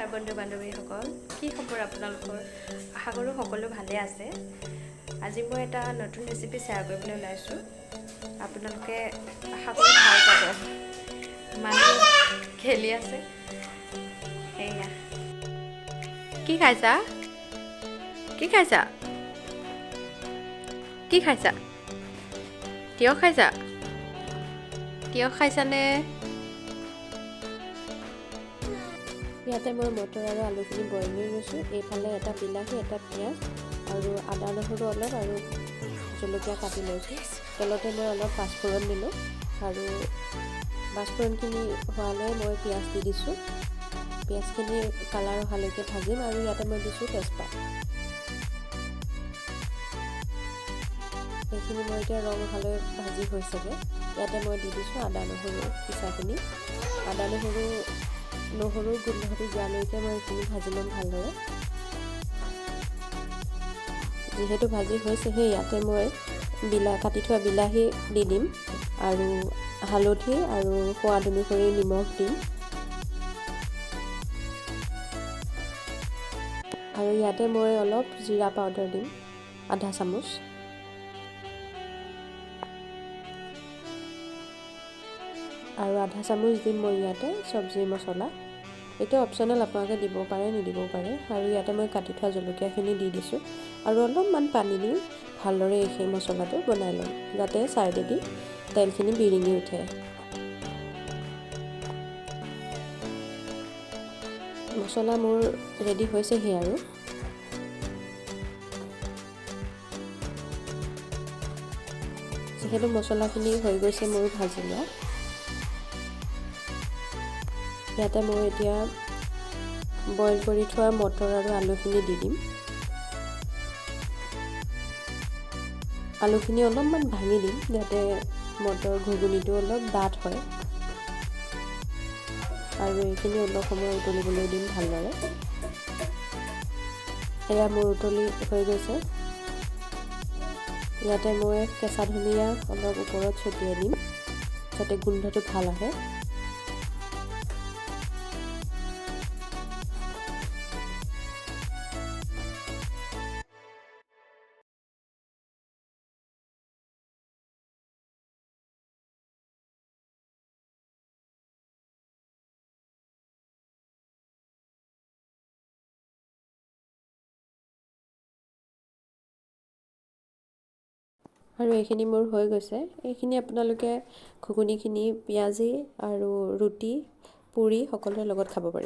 নমস্কাৰ বন্ধু বান্ধৱীসকল, কি খবৰ আপোনালোকৰ? আশা কৰোঁ সকলো ভালে আছে। আজি মই এটা নতুন ৰেচিপি শ্বেয়াৰ কৰিবলৈ ওলাইছোঁ। আপোনালোকে আশা কৰোঁ ভাল পাব। মানুহ খেলি আছে সেয়া। কি খাইছা? কি খাইছা? কি খাইছা? তিয়ঁহ খাইছা? তিয়ঁহ খাইছানে? ইয়াতে মই মটৰ আৰু আলুখিনি বইল কৰি লৈছোঁ। এইফালে এটা বিলাহী, এটা পিঁয়াজ আৰু আদা নহৰু অলপ আৰু জলকীয়া কাটি লৈছোঁ। তেলতে মই অলপ পাঁচফোৰণ দিলোঁ আৰু পাঁচফোৰণখিনি হোৱালৈ মই পিঁয়াজ দি দিছোঁ। পিঁয়াজখিনি কালাৰ অহালৈকে ভাজিম আৰু ইয়াতে মই দিছোঁ তেজপাত। এইখিনি মই এতিয়া ৰং অহালৈ ভাজি হৈছেগৈ। ইয়াতে মই দি দিছোঁ আদা নহৰু পিচাখিনি। আদা নহৰু গোন্ধটো যোৱালৈকে মই এইখিনি ভাজি ল'ম ভালদৰে। যিহেতু ভাজি হৈছেহে, ইয়াতে মই কাটি থোৱা বিলাহী দি দিম আৰু হালধি আৰু সোৱাদ অনুসৰি নিমখ দিম আৰু ইয়াতে মই অলপ জিৰা পাউডাৰ দিম, আধা চামুচ। আৰু আধা চামুচ দিম মই ইয়াতে চব্জি মছলা। এইটো অপশ্যনেল, আপোনালোকে দিব পাৰে নিদিবও পাৰে। আৰু ইয়াতে মই কাটি থোৱা জলকীয়াখিনি দি দিছোঁ আৰু অলপমান পানী দি ভালদৰে এই মছলাটো বনাই ল'ম, যাতে ছাইডেদি তেলখিনি বিৰিঙি উঠে। মছলা মোৰ ৰেডি হৈছেহি আৰু যিহেতু মছলাখিনি হৈ গৈছে মোৰ ভাজি লোৱা, ইয়াতে মই এতিয়া বইল কৰি থোৱা মটৰ আৰু আলুখিনি দি দিম। আলুখিনি অলপমান ভাঙি দিম যাতে মটৰ ঘুগুনিটো অলপ ডাঠ হয় আৰু এইখিনি অলপ সময় উতলিবলৈ দিম ভালদৰে। এয়া মোৰ উতলি হৈ গৈছে। ইয়াতে মই কেঁচা ধনিয়া অলপ ওপৰত ছটিয়াই দিম যাতে গোন্ধটো ভাল আহে। আৰু এইখিনি মোৰ হৈ গৈছে। এইখিনি আপোনালোকে ঘুগুনিখিনি পিঁয়াজি আৰু ৰুটি, পুৰি সকলোৰে লগত খাব পাৰিব।